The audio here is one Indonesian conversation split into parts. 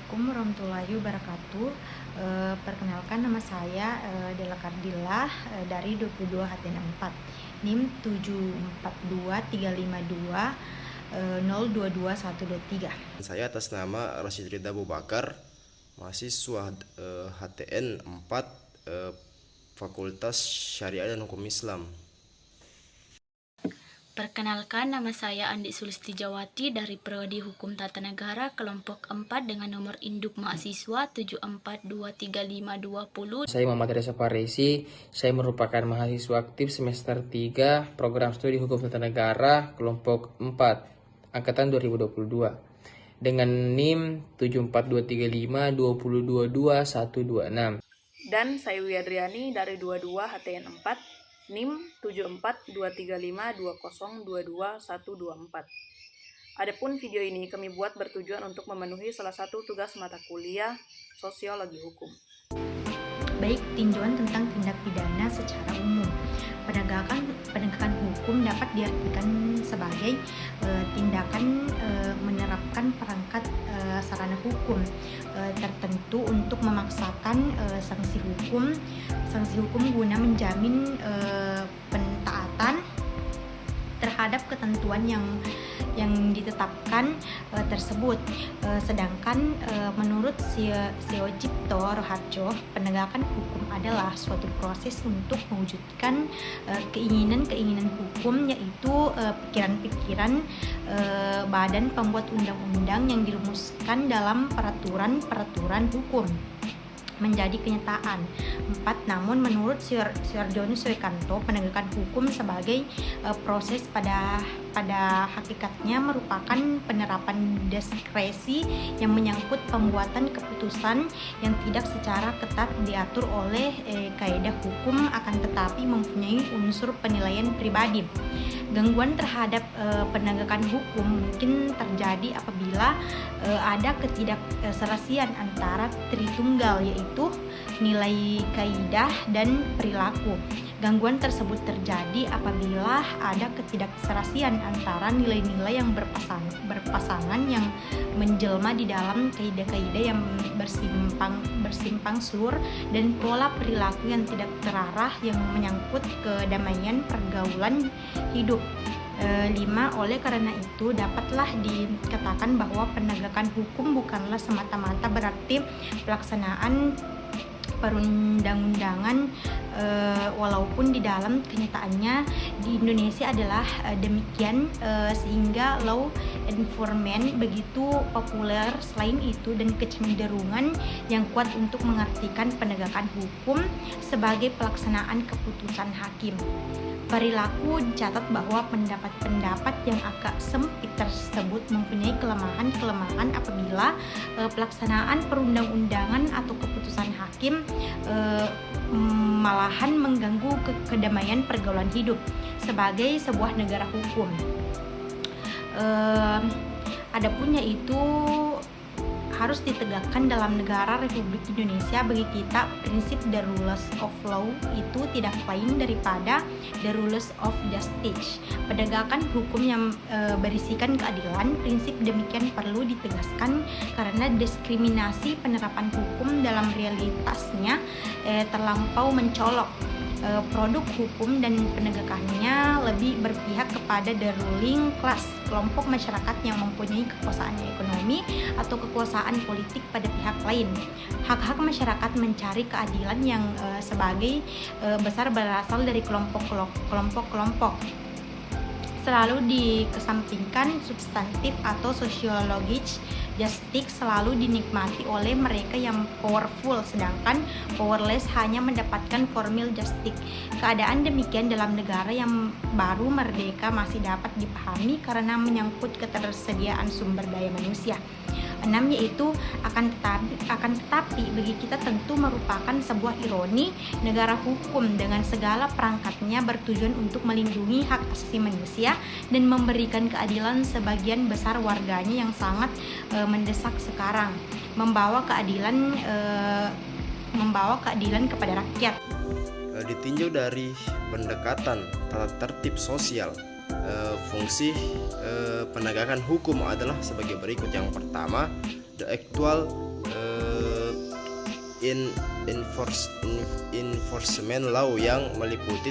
Assalamualaikum warahmatullahi wabarakatuh. Perkenalkan nama saya Dela Kardila dari 22 HTN 4 NIM 742352 022123. Saya atas nama Rashid Ridha Abu Bakar, mahasiswa HTN 4 Fakultas Syariah dan Hukum Islam. Perkenalkan, nama saya Andi Sulistijawati dari Prodi Hukum Tata Negara kelompok 4 dengan nomor induk mahasiswa 74235220. Saya Muhammad Reza Farisi, saya merupakan mahasiswa aktif semester 3 program studi Hukum Tata Negara kelompok 4 angkatan 2022 dengan NIM 742352222126. Dan saya Wiadriani dari 22 HTN 4 NIM 742352022124. Adapun video ini kami buat bertujuan untuk memenuhi salah satu tugas mata kuliah Sosiologi Hukum. Baik, tinjauan tentang tindak pidana secara umum. Penegakan hukum dapat diartikan sebagai tindakan menerapkan perangkat sarana hukum tertentu untuk memaksakan sanksi hukum guna menjamin pentaatan terhadap ketentuan yang ditetapkan tersebut. Sedangkan menurut Seo Cipto Roharjo, penegakan hukum adalah suatu proses untuk mewujudkan keinginan-keinginan hukum, yaitu pikiran-pikiran badan pembuat undang-undang yang dirumuskan dalam peraturan hukum menjadi kenyataan. 4. Namun menurut Suharjono Suekanto, penegakan hukum sebagai proses pada hakikatnya merupakan penerapan diskresi yang menyangkut pembuatan keputusan yang tidak secara ketat diatur oleh kaidah hukum, akan tetapi mempunyai unsur penilaian pribadi. Gangguan terhadap penegakan hukum mungkin terjadi apabila ada ketidakserasian antara tritunggal, yaitu nilai kaidah dan perilaku. Gangguan tersebut terjadi apabila ada ketidakserasian antara nilai-nilai yang berpasangan yang menjelma di dalam kaidah-kaidah yang bersimpang siur dan pola perilaku yang tidak terarah yang menyangkut kedamaian pergaulan hidup. 5. Oleh karena itu dapatlah dikatakan bahwa penegakan hukum bukanlah semata-mata berarti pelaksanaan perundang-undangan, walaupun di dalam kenyataannya di Indonesia adalah demikian, sehingga law enforcement begitu populer. Selain itu, dan kecenderungan yang kuat untuk mengartikan penegakan hukum sebagai pelaksanaan keputusan hakim. Perilaku dicatat bahwa pendapat-pendapat yang agak sempit tersebut mempunyai kelemahan apabila pelaksanaan perundang-undangan atau keputusan hakim malahan mengganggu kedamaian pergaulan hidup sebagai sebuah negara hukum. Adapun yaitu harus ditegakkan dalam negara Republik Indonesia bagi kita, prinsip the rules of law itu tidak lain daripada the rules of justice. Penegakan hukum yang berisikan keadilan, prinsip demikian perlu ditegaskan karena diskriminasi penerapan hukum dalam realitasnya terlampau mencolok. Produk hukum dan penegakannya lebih berpihak kepada the ruling class, kelompok masyarakat yang mempunyai kekuasaan ekonomi atau kekuasaan politik pada pihak lain. Hak-hak masyarakat mencari keadilan yang sebagai besar berasal dari kelompok-kelompok. Selalu dikesampingkan substantif atau sosiologis. Justice selalu dinikmati oleh mereka yang powerful, sedangkan powerless hanya mendapatkan formal justice. Keadaan demikian dalam negara yang baru merdeka masih dapat dipahami karena menyangkut ketersediaan sumber daya manusia. 6. Yaitu akan tetapi bagi kita tentu merupakan sebuah ironi negara hukum dengan segala perangkatnya bertujuan untuk melindungi hak asasi manusia dan memberikan keadilan sebagian besar warganya yang sangat mendesak sekarang, membawa keadilan kepada rakyat. Ditinjau dari pendekatan tata tertib sosial, fungsi penegakan hukum adalah sebagai berikut. Yang pertama, the actual enforcement law yang meliputi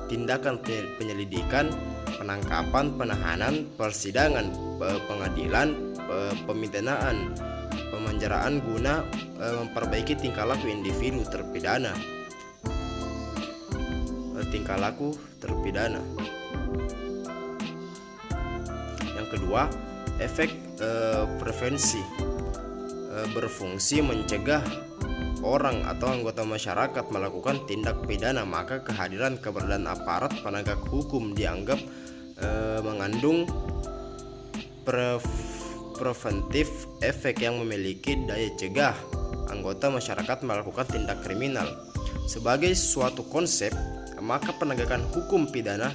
tindakan penyelidikan, penangkapan, penahanan, persidangan, pengadilan, pemidanaan, pemenjaraan guna memperbaiki tingkah laku individu terpidana. Yang kedua, efek prevensi berfungsi mencegah orang atau anggota masyarakat melakukan tindak pidana, maka kehadiran keberadaan aparat penegak hukum dianggap mengandung preventif efek yang memiliki daya cegah anggota masyarakat melakukan tindak kriminal. Sebagai suatu konsep, maka penegakan hukum pidana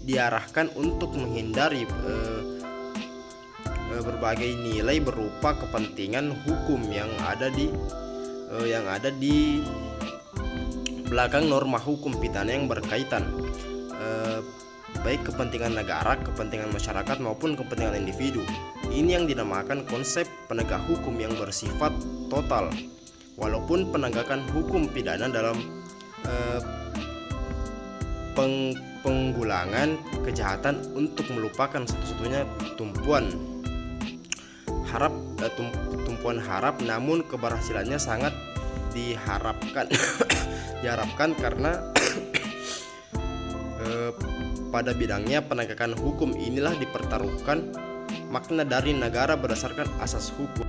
diarahkan untuk menghindari berbagai nilai berupa kepentingan hukum yang ada di belakang norma hukum pidana yang berkaitan, baik kepentingan negara, kepentingan masyarakat maupun kepentingan individu. Ini yang dinamakan konsep penegak hukum yang bersifat total. Walaupun penegakan hukum pidana dalam penggulangan kejahatan untuk melupakan satu-satunya tumpuan harap, namun keberhasilannya sangat diharapkan karena pada bidangnya penegakan hukum inilah dipertaruhkan makna dari negara berdasarkan asas hukum.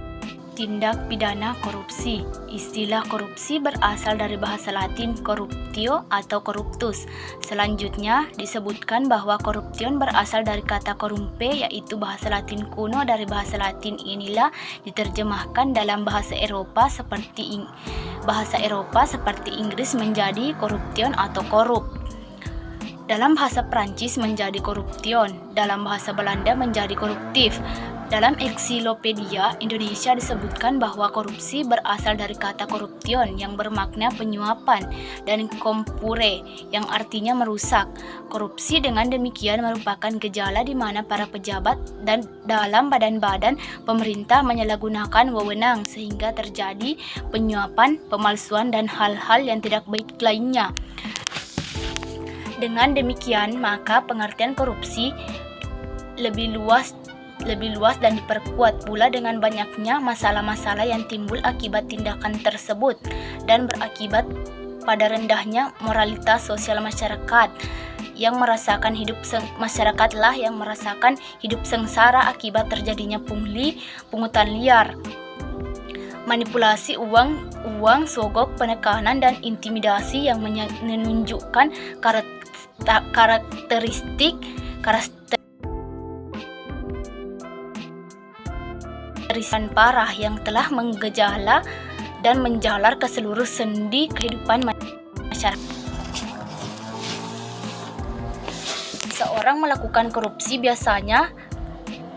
Tindak pidana korupsi. Istilah korupsi berasal dari bahasa Latin corruptio atau corruptus. Selanjutnya disebutkan bahwa corruption berasal dari kata corrumpe, yaitu bahasa Latin kuno. Dari bahasa Latin inilah diterjemahkan dalam bahasa Eropa seperti Inggris menjadi corruption atau korup. Dalam bahasa Prancis menjadi corruption, dalam bahasa Belanda menjadi koruptif. Dalam Ensiklopedia Indonesia disebutkan bahwa korupsi berasal dari kata corruption yang bermakna penyuapan dan compure yang artinya merusak. Korupsi dengan demikian merupakan gejala di mana para pejabat dan dalam badan-badan pemerintah menyalahgunakan wewenang sehingga terjadi penyuapan, pemalsuan dan hal-hal yang tidak baik lainnya. Dengan demikian, maka pengertian korupsi lebih luas dan diperkuat pula dengan banyaknya masalah-masalah yang timbul akibat tindakan tersebut dan berakibat pada rendahnya moralitas sosial masyarakat yang merasakan hidup sengsara akibat terjadinya pungli, pungutan liar, manipulasi uang, sogok, penekanan dan intimidasi yang menunjukkan karakteristik parah yang telah menggejala dan menjalar ke seluruh sendi kehidupan masyarakat. Seorang melakukan korupsi biasanya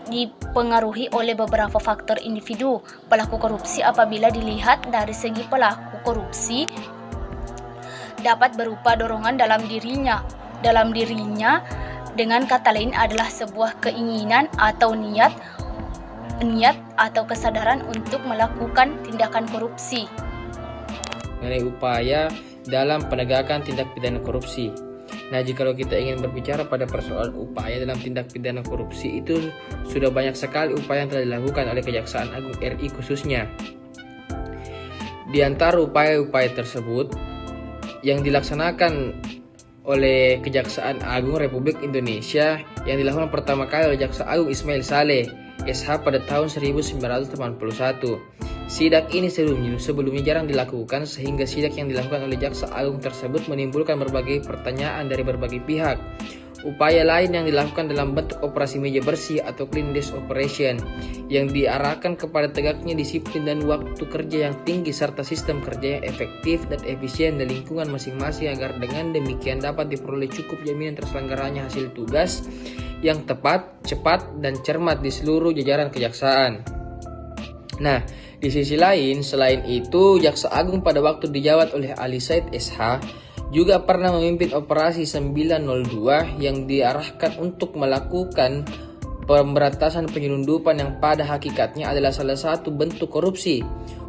dipengaruhi oleh beberapa faktor individu. Pelaku korupsi apabila dilihat dari segi pelaku korupsi dapat berupa dorongan dalam dirinya dengan kata lain adalah sebuah keinginan atau niat atau kesadaran untuk melakukan tindakan korupsi. Mengenai upaya dalam penegakan tindak pidana korupsi. Nah, jikalau kita ingin berbicara pada persoalan upaya dalam tindak pidana korupsi, itu sudah banyak sekali upaya yang telah dilakukan oleh Kejaksaan Agung RI khususnya. Di antara upaya-upaya tersebut yang dilaksanakan oleh Kejaksaan Agung Republik Indonesia yang dilakukan pertama kali oleh Jaksa Agung Ismail Saleh SH pada tahun 1981. Sidak ini sebelumnya jarang dilakukan sehingga sidak yang dilakukan oleh Jaksa Agung tersebut menimbulkan berbagai pertanyaan dari berbagai pihak. Upaya lain yang dilakukan dalam bentuk operasi meja bersih atau clean desk operation yang diarahkan kepada tegaknya disiplin dan waktu kerja yang tinggi serta sistem kerja yang efektif dan efisien di lingkungan masing-masing agar dengan demikian dapat diperoleh cukup jaminan terselenggaranya hasil tugas yang tepat, cepat, dan cermat di seluruh jajaran kejaksaan. Nah, di sisi lain, selain itu, Jaksa Agung pada waktu dijawat oleh Ali Said SH juga pernah memimpin operasi 902 yang diarahkan untuk melakukan pemberantasan penyelundupan yang pada hakikatnya adalah salah satu bentuk korupsi.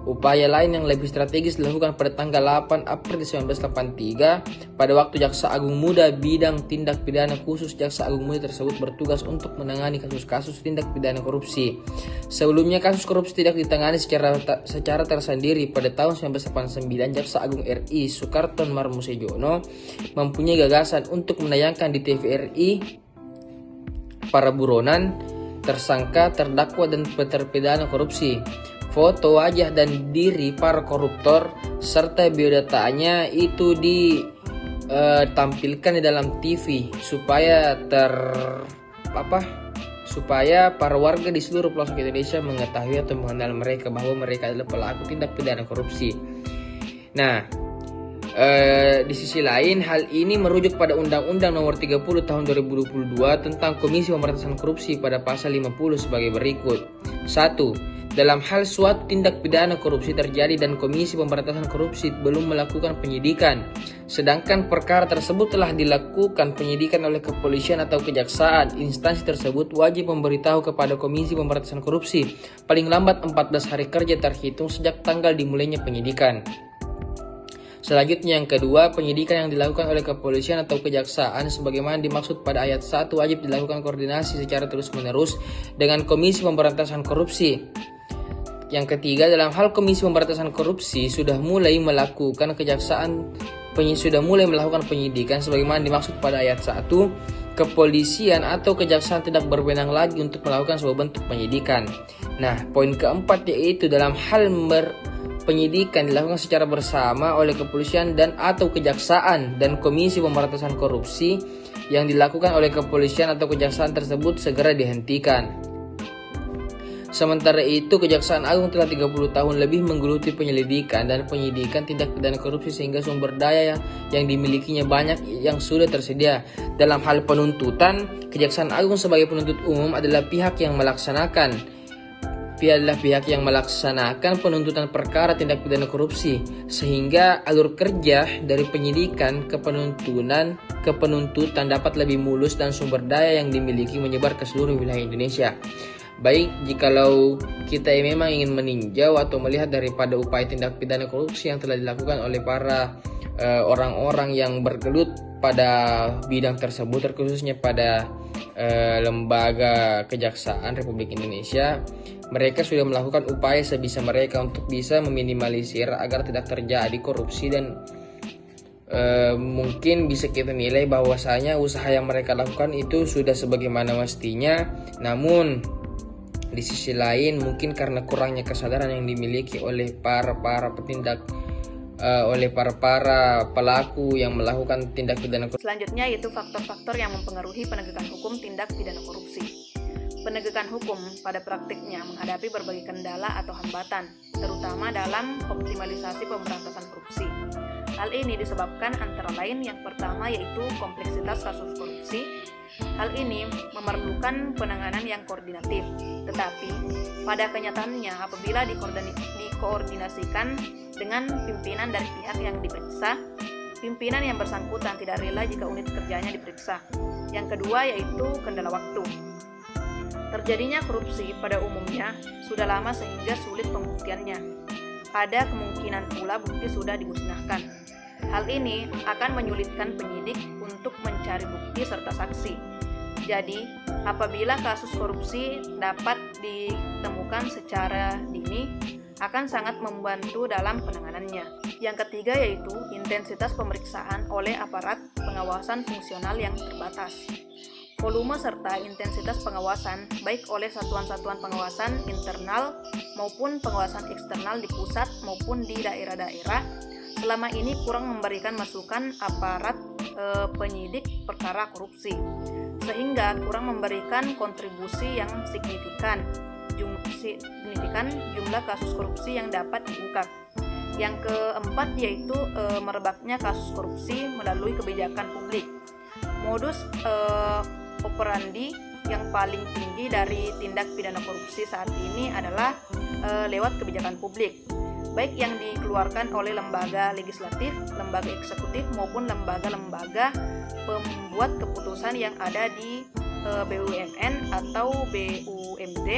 Upaya lain yang lebih strategis dilakukan pada tanggal 8 April 1983 pada waktu Jaksa Agung Muda Bidang Tindak Pidana Khusus Jaksa Agung Muda tersebut bertugas untuk menangani kasus-kasus tindak pidana korupsi. Sebelumnya kasus korupsi tidak ditangani secara tersendiri. Pada tahun 1989 Jaksa Agung RI Soekarton Marmosejono mempunyai gagasan untuk menayangkan di TVRI para buronan, tersangka, terdakwa dan terpidana korupsi, foto wajah dan diri para koruptor serta biodatanya itu ditampilkan di dalam TV supaya para warga di seluruh pelosok Indonesia mengetahui atau mengenal mereka bahwa mereka adalah pelaku tindak pidana korupsi. Nah, di sisi lain, hal ini merujuk pada Undang-Undang Nomor 30 Tahun 2022 tentang Komisi Pemberantasan Korupsi pada pasal 50 sebagai berikut. 1. Dalam hal suatu tindak pidana korupsi terjadi dan Komisi Pemberantasan Korupsi belum melakukan penyidikan, sedangkan perkara tersebut telah dilakukan penyidikan oleh kepolisian atau kejaksaan, instansi tersebut wajib memberitahu kepada Komisi Pemberantasan Korupsi paling lambat 14 hari kerja terhitung sejak tanggal dimulainya penyidikan. Selanjutnya yang kedua, penyidikan yang dilakukan oleh kepolisian atau kejaksaan sebagaimana dimaksud pada ayat 1 wajib dilakukan koordinasi secara terus-menerus dengan Komisi Pemberantasan Korupsi. Yang ketiga, dalam hal Komisi Pemberantasan Korupsi sudah mulai melakukan penyidikan sebagaimana dimaksud pada ayat 1, kepolisian atau kejaksaan tidak berwenang lagi untuk melakukan sebuah bentuk penyidikan. Nah, poin keempat yaitu dalam hal penyidikan dilakukan secara bersama oleh kepolisian dan atau kejaksaan dan Komisi Pemberantasan Korupsi yang dilakukan oleh kepolisian atau kejaksaan tersebut segera dihentikan. Sementara itu, Kejaksaan Agung telah 30 tahun lebih menggeluti penyelidikan dan penyidikan tindak pidana korupsi sehingga sumber daya yang dimilikinya banyak yang sudah tersedia. Dalam hal penuntutan, Kejaksaan Agung sebagai penuntut umum adalah pihak yang melaksanakan penuntutan perkara tindak pidana korupsi, sehingga alur kerja dari penyidikan ke penuntutan dapat lebih mulus dan sumber daya yang dimiliki menyebar ke seluruh wilayah Indonesia. Baik, jikalau kita memang ingin meninjau atau melihat daripada upaya tindak pidana korupsi yang telah dilakukan oleh para orang-orang yang bergelut pada bidang tersebut, terkhususnya pada lembaga kejaksaan Republik Indonesia, mereka sudah melakukan upaya sebisa mereka untuk bisa meminimalisir agar tidak terjadi korupsi dan mungkin bisa kita nilai bahwasanya usaha yang mereka lakukan itu sudah sebagaimana mestinya. Namun di sisi lain mungkin karena kurangnya kesadaran yang dimiliki oleh para pelaku yang melakukan tindak pidana korupsi. Selanjutnya yaitu faktor-faktor yang mempengaruhi penegakan hukum tindak pidana korupsi. Penegakan hukum pada praktiknya menghadapi berbagai kendala atau hambatan, terutama dalam optimalisasi pemberantasan korupsi. Hal ini disebabkan antara lain yang pertama yaitu kompleksitas kasus korupsi. Hal ini memerlukan penanganan yang koordinatif, tetapi pada kenyataannya apabila dikoordinasikan dengan pimpinan dari pihak yang diperiksa, pimpinan yang bersangkutan tidak rela jika unit kerjanya diperiksa. Yang kedua yaitu kendala waktu. Terjadinya korupsi pada umumnya sudah lama sehingga sulit pembuktiannya. Ada kemungkinan pula bukti sudah dimusnahkan. Hal ini akan menyulitkan penyidik untuk mencari bukti serta saksi. Jadi, apabila kasus korupsi dapat ditemukan secara dini, akan sangat membantu dalam penanganannya. Yang ketiga yaitu intensitas pemeriksaan oleh aparat pengawasan fungsional yang terbatas. Volume serta intensitas pengawasan baik oleh satuan-satuan pengawasan internal maupun pengawasan eksternal di pusat maupun di daerah-daerah selama ini kurang memberikan masukan aparat penyidik perkara korupsi, sehingga kurang memberikan kontribusi yang signifikan jumlah kasus korupsi yang dapat diungkap. Yang keempat yaitu merebaknya kasus korupsi melalui kebijakan publik. Modus operandi yang paling tinggi dari tindak pidana korupsi saat ini adalah lewat kebijakan publik, baik yang dikeluarkan oleh lembaga legislatif, lembaga eksekutif maupun lembaga-lembaga pembuat keputusan yang ada di BUMN atau BUMD,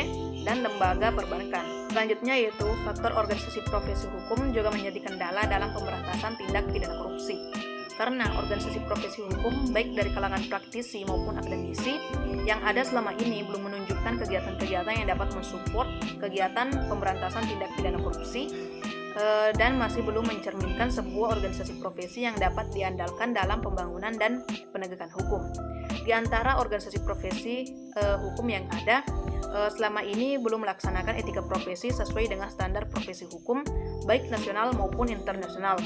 dan lembaga perbankan. Selanjutnya yaitu faktor organisasi profesi hukum juga menjadi kendala dalam pemberantasan tindak pidana korupsi. Karena organisasi profesi hukum baik dari kalangan praktisi maupun akademisi yang ada selama ini belum menunjukkan kegiatan-kegiatan yang dapat mensupport kegiatan pemberantasan tindak pidana korupsi dan masih belum mencerminkan sebuah organisasi profesi yang dapat diandalkan dalam pembangunan dan penegakan hukum. Di antara organisasi profesi hukum yang ada selama ini belum melaksanakan etika profesi sesuai dengan standar profesi hukum baik nasional maupun internasional.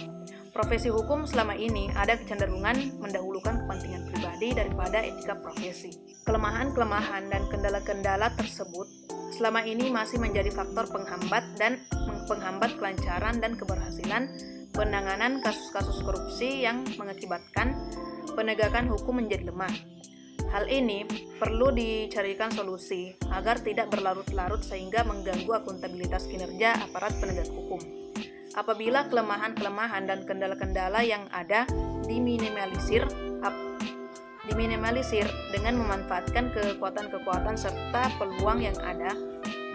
Profesi hukum selama ini ada kecenderungan mendahulukan kepentingan pribadi daripada etika profesi. Kelemahan-kelemahan dan kendala-kendala tersebut selama ini masih menjadi faktor penghambat kelancaran dan keberhasilan penanganan kasus-kasus korupsi yang mengakibatkan penegakan hukum menjadi lemah. Hal ini perlu dicarikan solusi agar tidak berlarut-larut sehingga mengganggu akuntabilitas kinerja aparat penegak hukum. Apabila kelemahan-kelemahan dan kendala-kendala yang ada diminimalisir dengan memanfaatkan kekuatan-kekuatan serta peluang yang ada,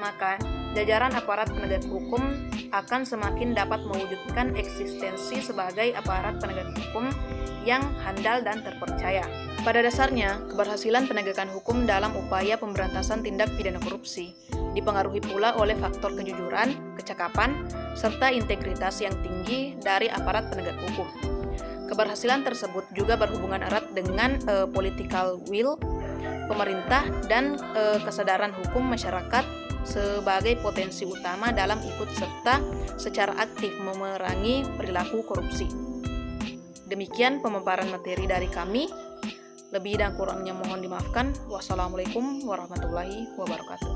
maka jajaran aparat penegak hukum akan semakin dapat mewujudkan eksistensi sebagai aparat penegak hukum yang handal dan terpercaya. Pada dasarnya, keberhasilan penegakan hukum dalam upaya pemberantasan tindak pidana korupsi dipengaruhi pula oleh faktor kejujuran, kecakapan, serta integritas yang tinggi dari aparat penegak hukum. Keberhasilan tersebut juga berhubungan erat dengan political will pemerintah dan kesadaran hukum masyarakat sebagai potensi utama dalam ikut serta secara aktif memerangi perilaku korupsi. Demikian pemaparan materi dari kami. Lebih dan kurangnya mohon dimaafkan. Wassalamualaikum warahmatullahi wabarakatuh.